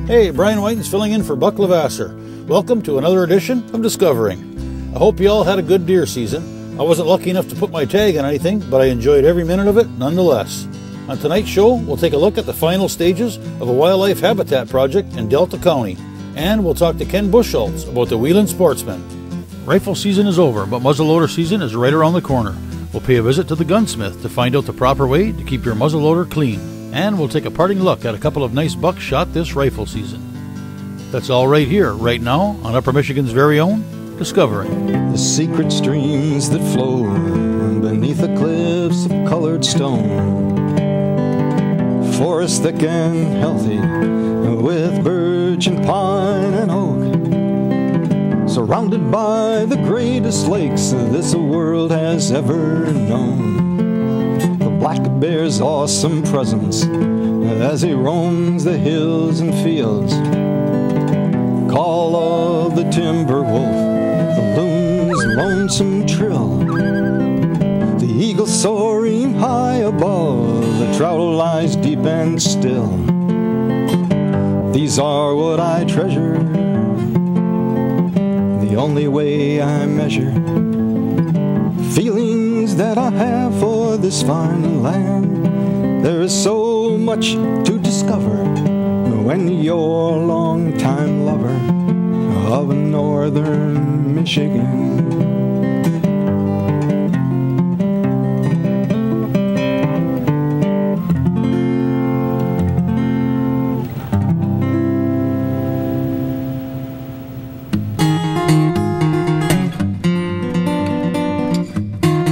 Hey, Brian Whiten's filling in for Buck Levasseur. Welcome to another edition of Discovering. I hope you all had a good deer season. I wasn't lucky enough to put my tag on anything, but I enjoyed every minute of it nonetheless. On tonight's show, we'll take a look at the final stages of a wildlife habitat project in Delta County, and we'll talk to Ken Bucholtz about the Wheelin Sportsmen. Rifle season is over, but muzzleloader season is right around the corner. We'll pay a visit to the gunsmith to find out the proper way to keep your muzzleloader clean. And we'll take a parting look at a couple of nice bucks shot this rifle season. That's all right here, right now, on Upper Michigan's very own Discovering. The secret streams that flow beneath the cliffs of colored stone. Forest thick and healthy with birch and pine and oak. Surrounded by the greatest lakes this world has ever known. Black bear's awesome presence as he roams the hills and fields. Call of the timber wolf, the loon's lonesome trill. The eagle soaring high above, the trout lies deep and still. These are what I treasure, the only way I measure feelings that I have for this fine land. There is so much to discover when you're a long-time lover of northern Michigan.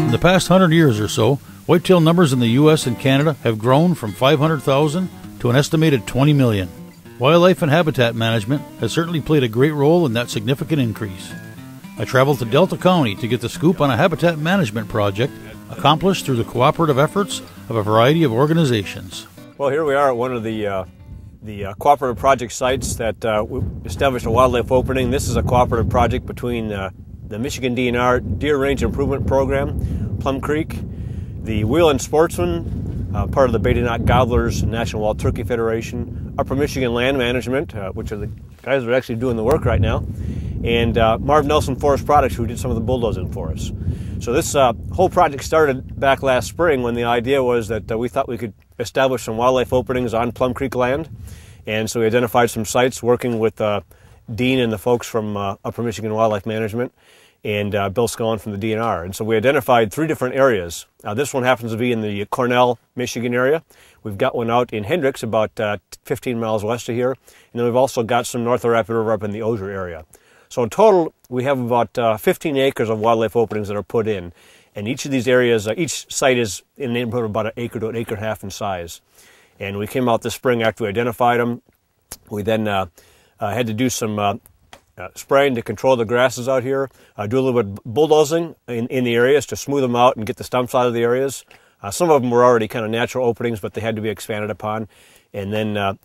In the past 100 years or so, whitetail numbers in the U.S. and Canada have grown from 500,000 to an estimated 20 million. Wildlife and habitat management has certainly played a great role in that significant increase. I traveled to Delta County to get the scoop on a habitat management project accomplished through the cooperative efforts of a variety of organizations. Well, here we are at one of the cooperative project sites that we established a wildlife opening. This is a cooperative project between the Michigan DNR Deer Range Improvement Program, Plum Creek, the Wheelin Sportsmen, part of the Beta Knot Gobblers National Wild Turkey Federation, Upper Michigan Land Management, which are the guys that are actually doing the work right now, and Marv Nelson Forest Products, who did some of the bulldozing for us. So this whole project started back last spring when the idea was that we thought we could establish some wildlife openings on Plum Creek land, and so we identified some sites working with Dean and the folks from Upper Michigan Wildlife Management, and Bill Scullin from the DNR. And so we identified 3 different areas. This one happens to be in the Cornell, Michigan area. We've got one out in Hendricks, about 15 miles west of here. And then we've also got some north of Rapid River up in the Osier area. So in total, we have about 15 acres of wildlife openings that are put in. And each of these areas, each site is in the neighborhood of about an acre to an acre and a half in size. And we came out this spring after we identified them. We then had to do some spraying to control the grasses out here, do a little bit of bulldozing in the areas to smooth them out and get the stumps out of the areas. Some of them were already kind of natural openings, but they had to be expanded upon. And then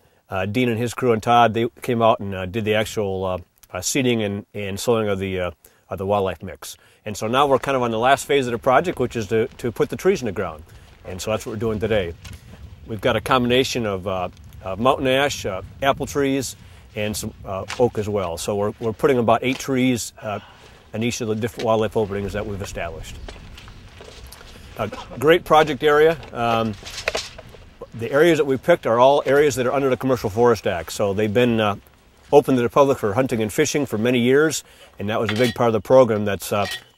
Dean and his crew and Todd, they came out and did the actual seeding and sowing of the wildlife mix. And so now we're kind of on the last phase of the project, which is to put the trees in the ground. And so that's what we're doing today. We've got a combination of mountain ash, apple trees, and some oak as well. So we're putting about 8 trees in each of the different wildlife openings that we've established. A great project area. The areas that we picked are all areas that are under the Commercial Forest Act. So they've been open to the public for hunting and fishing for many years, and that was a big part of the program that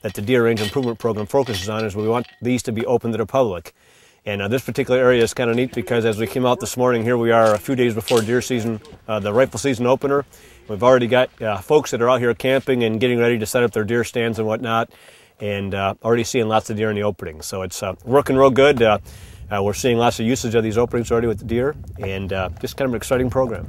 the Deer Range Improvement Program focuses on, is we want these to be open to the public. And this particular area is kind of neat because as we came out this morning, here we are a few days before deer season, the rifle season opener. We've already got folks that are out here camping and getting ready to set up their deer stands and whatnot, and already seeing lots of deer in the opening. So it's working real good. We're seeing lots of usage of these openings already with the deer, and just kind of an exciting program.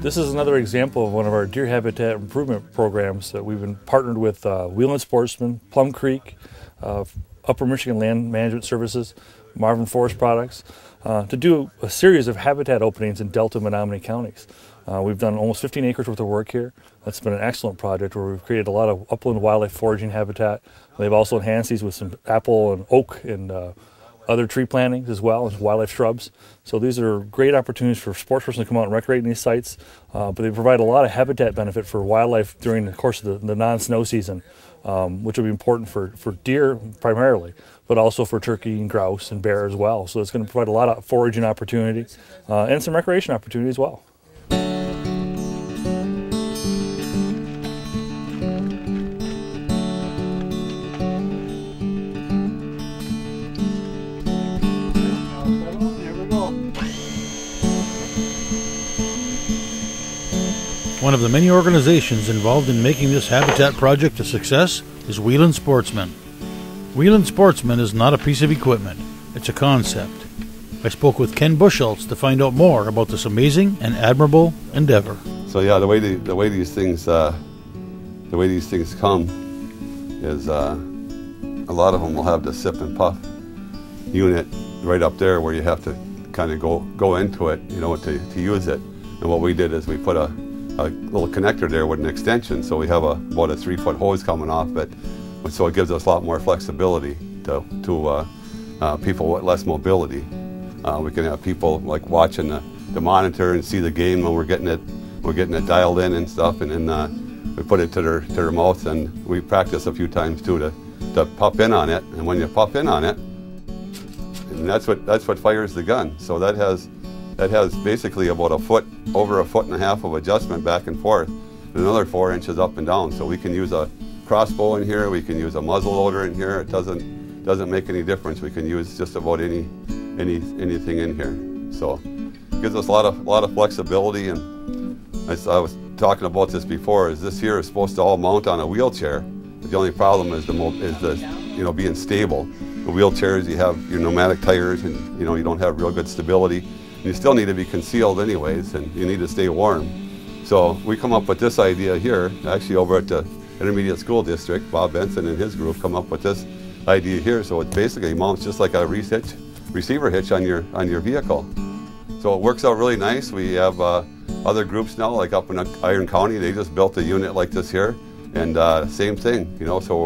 This is another example of one of our deer habitat improvement programs that we've been partnered with Wheelin Sportsmen, Plum Creek, Upper Michigan Land Management Services, Marvin Forest Products, to do a series of habitat openings in Delta and Menominee counties. We've done almost 15 acres worth of work here. That's been an excellent project where we've created a lot of upland wildlife foraging habitat. They've also enhanced these with some apple and oak and other tree plantings as well as wildlife shrubs. So these are great opportunities for sportspersons to come out and recreate in these sites, but they provide a lot of habitat benefit for wildlife during the course of the non-snow season, which will be important for deer primarily, but also for turkey and grouse and bear as well. So it's going to provide a lot of foraging opportunity and some recreation opportunity as well. One of the many organizations involved in making this habitat project a success is Wheelin Sportsmen. Wheelin Sportsmen is not a piece of equipment, it's a concept. I spoke with Ken Bucholtz to find out more about this amazing and admirable endeavor. So yeah, the way these things come is a lot of them will have the sip and puff unit right up there where you have to kind of go into it, you know, to use it. And what we did is we put a little connector there with an extension, so we have about a 3-foot hose coming off it, so it gives us a lot more flexibility to people with less mobility. We can have people like watching the monitor and see the game when we're getting it dialed in and stuff, and then we put it to their mouth, and we practice a few times too to pop in on it. And when you pop in on it, and that's what fires the gun. So that has basically about over a foot and a half of adjustment back and forth, and another 4 inches up and down. So we can use a crossbow in here, we can use a muzzle loader in here. It doesn't make any difference. We can use just about anything in here. So it gives us a lot of flexibility. And I was talking about this before. Is this here is supposed to all mount on a wheelchair. But the only problem is the being stable. The wheelchairs, you have your pneumatic tires, and you don't have real good stability. You still need to be concealed anyways, and you need to stay warm. So we come up with this idea here, actually over at the Intermediate School District. Bob Benson and his group come up with this idea here. So it basically mounts just like a receiver hitch on your vehicle. So it works out really nice. We have other groups now, like up in Iron County, they just built a unit like this here, and same thing. So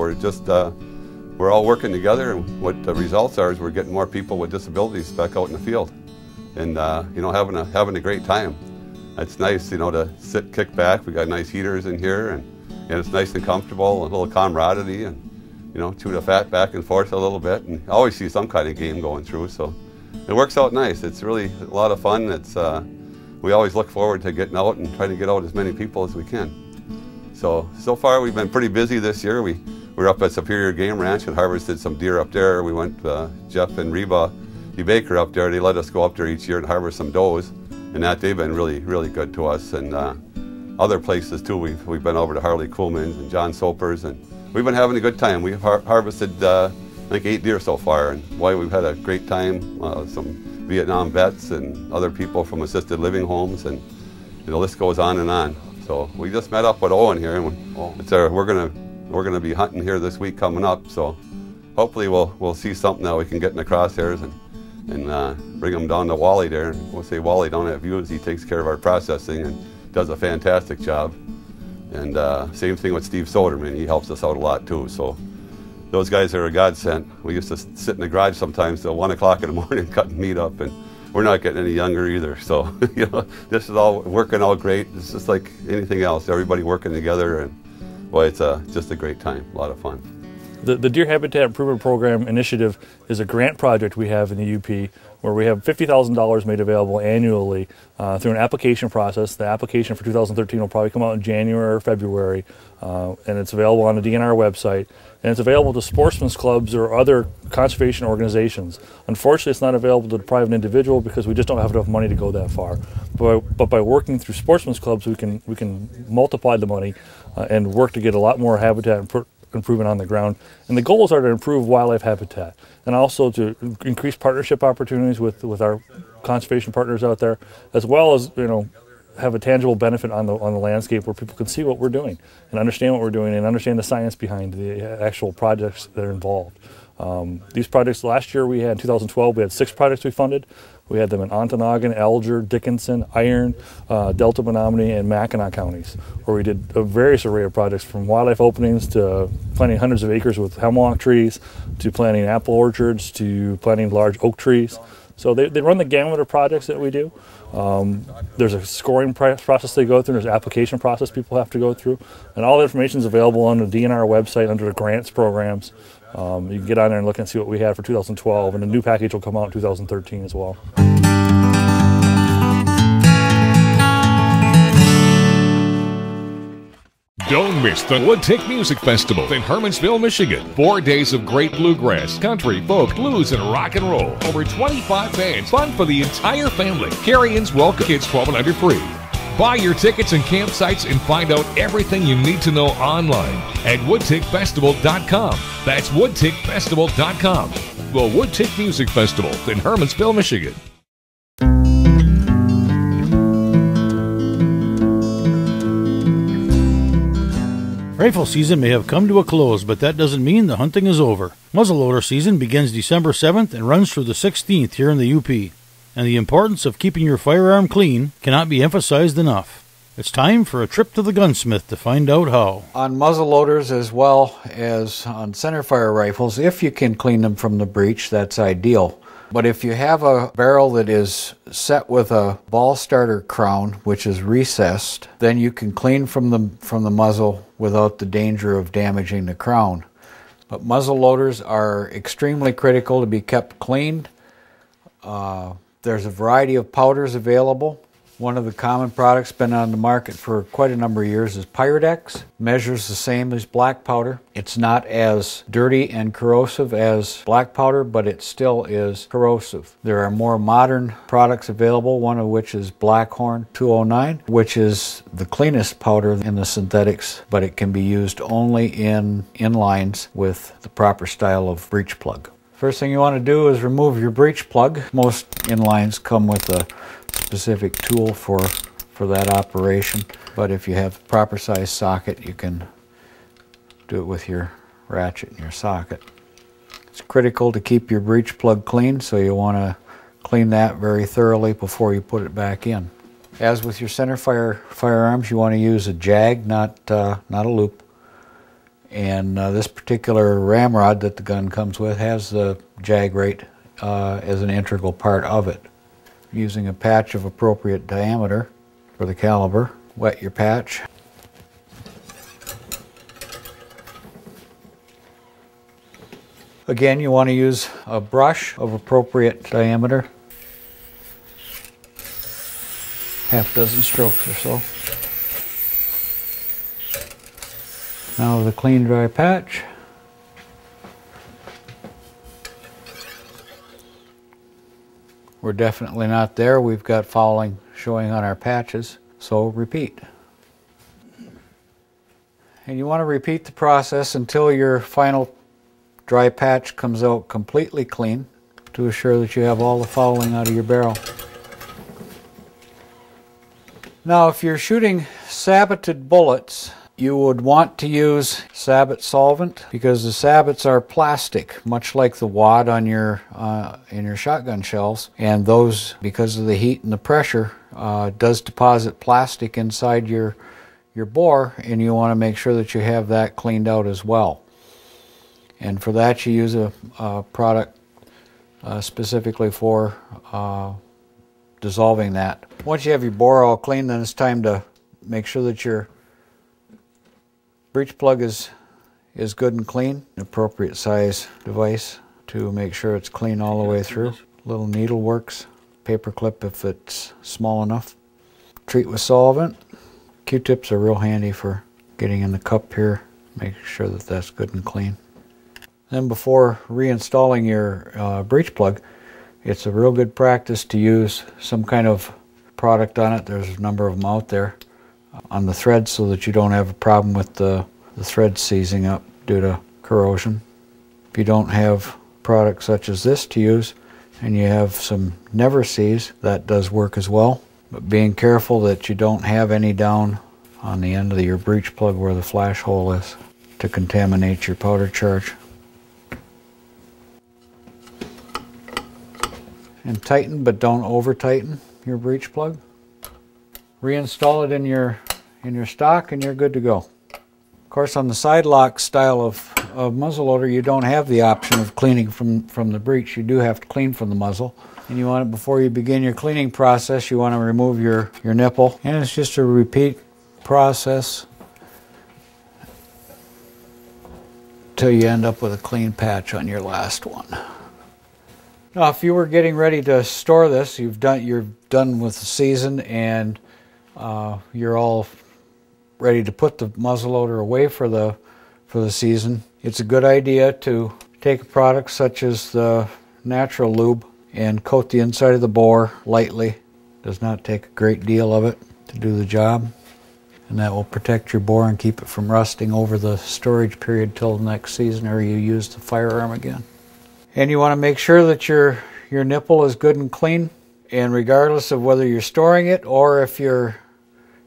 we're all working together, and what the results are is we're getting more people with disabilities back out in the field. And having a great time. It's nice, to sit, kick back. We got nice heaters in here, and it's nice and comfortable, a little camaraderie, and chew the fat back and forth a little bit, and I always see some kind of game going through. So it works out nice. It's really a lot of fun. We always look forward to getting out and trying to get out as many people as we can. So far we've been pretty busy this year. We were up at Superior Game Ranch and harvested some deer up there. We went, Jeff and Reba Baker up there, they let us go up there each year and harvest some does, and they've been really, really good to us. And other places too, we've been over to Harley Kuhlman's and John Soper's, and we've been having a good time. We've harvested I think 8 deer so far, and boy, we've had a great time. Some Vietnam vets and other people from assisted living homes, and the list goes on and on. So we just met up with Owen here, and we're gonna be hunting here this week coming up. So hopefully we'll see something that we can get in the crosshairs and bring them down to Wally there. We'll say Wally down at Views, he takes care of our processing and does a fantastic job. And same thing with Steve Soderman, he helps us out a lot too. So those guys are a godsend. We used to sit in the garage sometimes till 1 o'clock in the morning cutting meat up, and we're not getting any younger either. So this is all working out great. It's just like anything else, everybody working together, and boy, it's just a great time, a lot of fun. The Deer Habitat Improvement Program initiative is a grant project we have in the UP where we have $50,000 made available annually through an application process. The application for 2013 will probably come out in January or February, and it's available on the DNR website. And it's available to sportsmen's clubs or other conservation organizations. Unfortunately, it's not available to the private individual because we just don't have enough money to go that far. But by working through sportsmen's clubs, we can multiply the money and work to get a lot more habitat improvement on the ground. And the goals are to improve wildlife habitat and also to increase partnership opportunities with our conservation partners out there, as well as have a tangible benefit on the landscape where people can see what we're doing and understand what we're doing and understand the science behind the actual projects that are involved. These projects, last year we had, in 2012, we had 6 projects we funded. We had them in Ontonagon, Alger, Dickinson, Iron, Delta, Menominee, and Mackinac counties, where we did a various array of projects, from wildlife openings to planting hundreds of acres with hemlock trees, to planting apple orchards, to planting large oak trees. So they run the gamut of projects that we do. There's a scoring process they go through, there's an application process people have to go through, and all the information is available on the DNR website under the grants programs. You can get on there and look and see what we had for 2012, and a new package will come out in 2013 as well. Don't miss the Woodtick Music Festival in Hermansville, Michigan. 4 days of great bluegrass, country, folk, blues, and rock and roll. Over 25 bands, fun for the entire family. Carry-ins welcome kids 12 and under free. Buy your tickets and campsites and find out everything you need to know online at woodtickfestival.com. That's woodtickfestival.com. The Woodtick Music Festival in Hermansville, Michigan. Rifle season may have come to a close, but that doesn't mean the hunting is over. Muzzleloader season begins December 7th and runs through the 16th here in the UP. And the importance of keeping your firearm clean cannot be emphasized enough. It's time for a trip to the gunsmith to find out how. On muzzleloaders as well as on centerfire rifles, if you can clean them from the breech, that's ideal. But if you have a barrel that is set with a ball starter crown, which is recessed, then you can clean from the muzzle without the danger of damaging the crown. But muzzleloaders are extremely critical to be kept clean. There's a variety of powders available. One of the common products been on the market for quite a number of years is Pyrodex. Measures the same as black powder. It's not as dirty and corrosive as black powder, but it still is corrosive. There are more modern products available, one of which is Blackhorn 209, which is the cleanest powder in the synthetics, but it can be used only in inlines with the proper style of breech plug. First thing you want to do is remove your breech plug. Most inlines come with a specific tool for that operation, but if you have the proper size socket, you can do it with your ratchet and your socket. It's critical to keep your breech plug clean, so you want to clean that very thoroughly before you put it back in. As with your centerfire firearms, you want to use a jag, not a loop. And this particular ramrod that the gun comes with has the jag rate as an integral part of it. Using a patch of appropriate diameter for the caliber, wet your patch. Again, you want to use a brush of appropriate diameter, half dozen strokes or so. Now with a clean dry patch, we're definitely not there. We've got fouling showing on our patches, so repeat. And you want to repeat the process until your final dry patch comes out completely clean to assure that you have all the fouling out of your barrel. Now if you're shooting saboted bullets, you would want to use sabot solvent because the sabots are plastic, much like the wad on your in your shotgun shells, and those, because of the heat and the pressure, does deposit plastic inside your bore, and you want to make sure that you have that cleaned out as well. And for that you use a product specifically for dissolving that. Once you have your bore all clean, then it's time to make sure that your breech plug is good and clean. An appropriate size device to make sure it's clean all the way through. Little needle works, paper clip if it's small enough. Treat with solvent. Q-tips are real handy for getting in the cup here, making sure that that's good and clean. Then before reinstalling your breech plug, it's a real good practice to use some kind of product on it. There's a number of them out there on the thread so that you don't have a problem with the thread seizing up due to corrosion. If you don't have products such as this to use and you have some never seize, that does work as well. But being careful that you don't have any down on the end of your breech plug where the flash hole is to contaminate your powder charge. and tighten, but don't over tighten your breech plug. Reinstall it in your stock and you're good to go. Of course, on the side lock style of muzzleloader, you don't have the option of cleaning from the breech. You do have to clean from the muzzle. And you want it, before you begin your cleaning process, you want to remove your nipple. And it's just a repeat process till you end up with a clean patch on your last one. Now, if you were getting ready to store this, you're done with the season and you're all ready to put the muzzleloader away for the season, it's a good idea to take a product such as the natural lube and coat the inside of the bore lightly. Does not take a great deal of it to do the job, and that will protect your bore and keep it from rusting over the storage period till the next season, or you use the firearm again. And you want to make sure that your nipple is good and clean, and regardless of whether you're storing it or if you're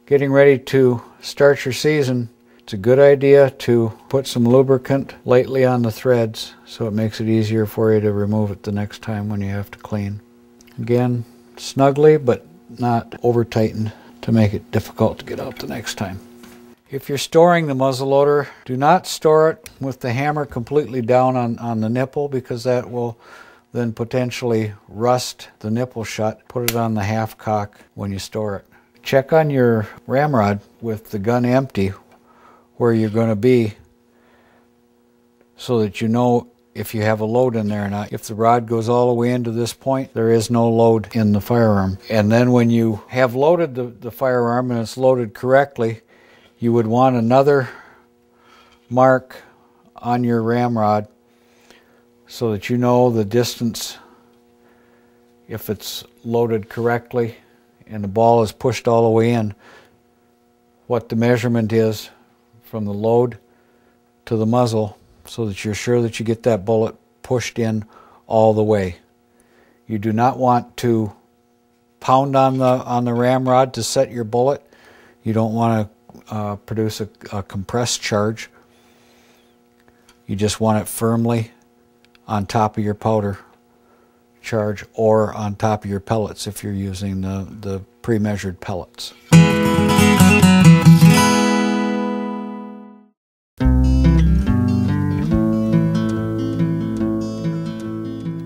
getting ready to start your season, it's a good idea to put some lubricant lightly on the threads so it makes it easier for you to remove it the next time when you have to clean. Again, snugly but not over tightened to make it difficult to get out the next time. If you're storing the muzzleloader, do not store it with the hammer completely down on the nipple, because that will then potentially rust the nipple shut. Put it on the half cock when you store it. Check on your ramrod with the gun empty where you're going to be, so that you know if you have a load in there or not. If the rod goes all the way into this point, there is no load in the firearm. And then when you have loaded the firearm and it's loaded correctly, you would want another mark on your ramrod so that you know the distance, if it's loaded correctly and the ball is pushed all the way in, what the measurement is from the load to the muzzle, so that you're sure that you get that bullet pushed in all the way. You do not want to pound on the ramrod to set your bullet. You don't want to produce a compressed charge. You just want it firmly on top of your powder charge, or on top of your pellets if you're using the pre-measured pellets.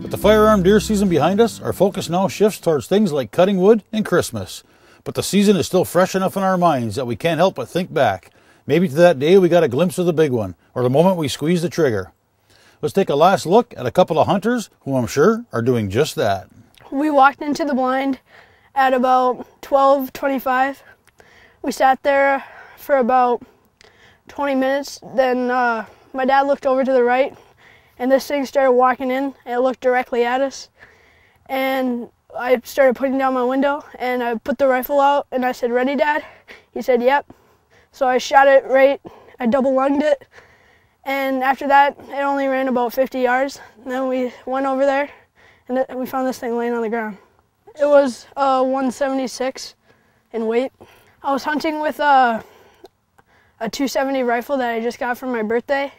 With the firearm deer season behind us, our focus now shifts towards things like cutting wood and Christmas. But the season is still fresh enough in our minds that we can't help but think back. Maybe to that day we got a glimpse of the big one, or the moment we squeezed the trigger. Let's take a last look at a couple of hunters who I'm sure are doing just that. We walked into the blind at about 12:25. We sat there for about 20 minutes. Then my dad looked over to the right, and this thing started walking in, and it looked directly at us. And I started putting down my window, and I put the rifle out, and I said, "Ready, Dad?" He said, "Yep." So I shot it right, I double lunged it, and after that, it only ran about 50 yards. And then we went over there, and we found this thing laying on the ground. It was 176 in weight. I was hunting with a 270 rifle that I just got for my birthday.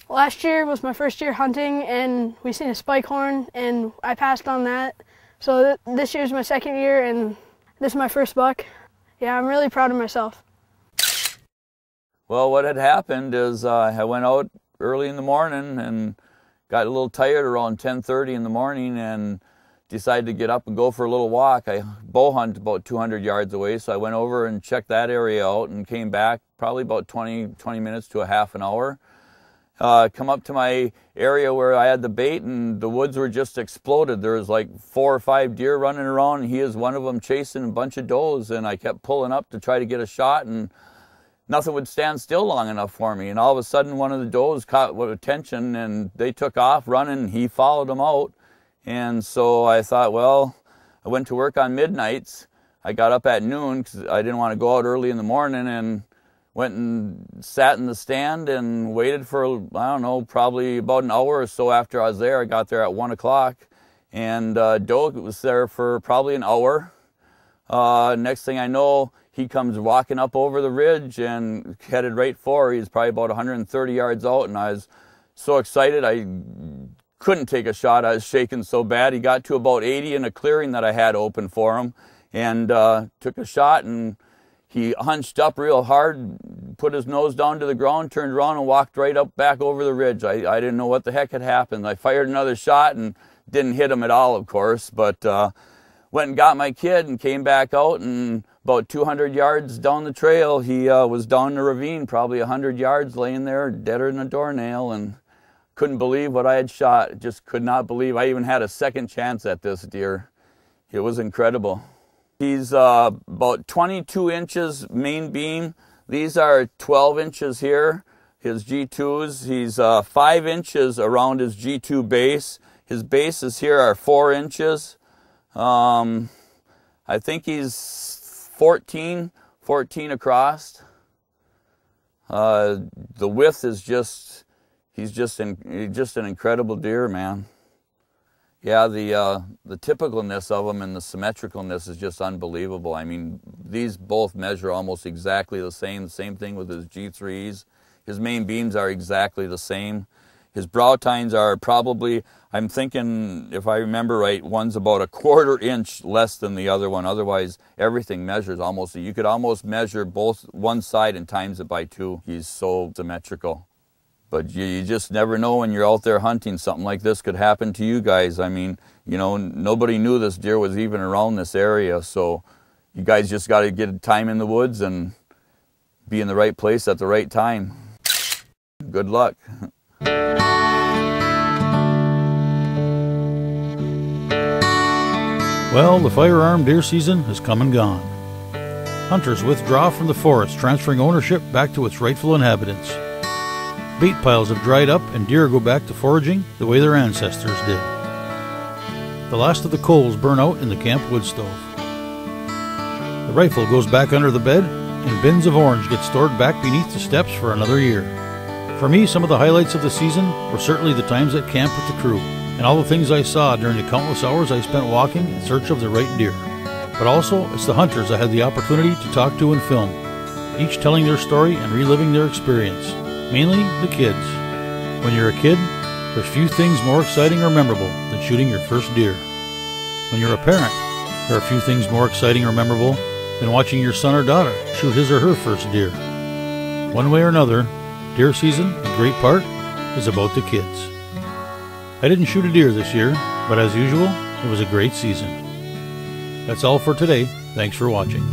Last year was my first year hunting, and we seen a spike horn, and I passed on that. So this year's my second year, and this is my first buck. Yeah, I'm really proud of myself. Well, what had happened is I went out early in the morning and got a little tired around 10:30 in the morning and decided to get up and go for a little walk. I bow hunt about 200 yards away, so I went over and checked that area out and came back probably about 20 minutes to a half an hour. Come up to my area where I had the bait, and the woods were just exploded. There was like 4 or 5 deer running around, and he is one of them chasing a bunch of does, and I kept pulling up to try to get a shot, and nothing would stand still long enough for me. And all of a sudden, one of the does caught attention, and they took off running, and he followed them out. And so I thought, well, I went to work on midnights. I got up at noon because I didn't want to go out early in the morning, and went and sat in the stand and waited for, I don't know, probably about an hour or so after I was there. I got there at 1 o'clock, and doe was there for probably an hour. Next thing I know, he comes walking up over the ridge and headed right for her. He's probably about 130 yards out, and I was so excited. I couldn't take a shot. I was shaking so bad. He got to about 80 in a clearing that I had open for him, and took a shot, and he hunched up real hard, put his nose down to the ground, turned around and walked right up back over the ridge. I didn't know what the heck had happened. I fired another shot and didn't hit him at all, of course, but went and got my kid and came back out, and about 200 yards down the trail, he was down the ravine, probably 100 yards, laying there deader than a doornail, and couldn't believe what I had shot. Just could not believe I even had a second chance at this deer. It was incredible. He's about 22 inches main beam. These are 12 inches here, his G2s. He's 5 inches around his G2 base. His bases here are 4 inches. I think he's 14 across. The width is just, he's just an incredible deer, man. Yeah, the typicalness of them and the symmetricalness is just unbelievable. I mean, these both measure almost exactly the same thing with his G3s. His main beams are exactly the same. His brow tines are probably, I'm thinking, if I remember right, one's about a 1/4 inch less than the other one. Otherwise, everything measures almost. You could almost measure both one side and times it by 2. He's so symmetrical. But you just never know when you're out there hunting. Something like this could happen to you guys. I mean, you know, nobody knew this deer was even around this area. So you guys just got to get time in the woods and be in the right place at the right time. Good luck. Well, the firearm deer season has come and gone. Hunters withdraw from the forest, transferring ownership back to its rightful inhabitants. Bait piles have dried up and deer go back to foraging the way their ancestors did. The last of the coals burn out in the camp wood stove. The rifle goes back under the bed, and bins of orange get stored back beneath the steps for another year. For me, some of the highlights of the season were certainly the times at camp with the crew, and all the things I saw during the countless hours I spent walking in search of the right deer. But also, it's the hunters I had the opportunity to talk to and film, each telling their story and reliving their experience. Mainly the kids. When you're a kid, there's few things more exciting or memorable than shooting your first deer. When you're a parent, there are few things more exciting or memorable than watching your son or daughter shoot his or her first deer. One way or another, deer season, in great part, is about the kids. I didn't shoot a deer this year, but as usual, it was a great season. That's all for today. Thanks for watching.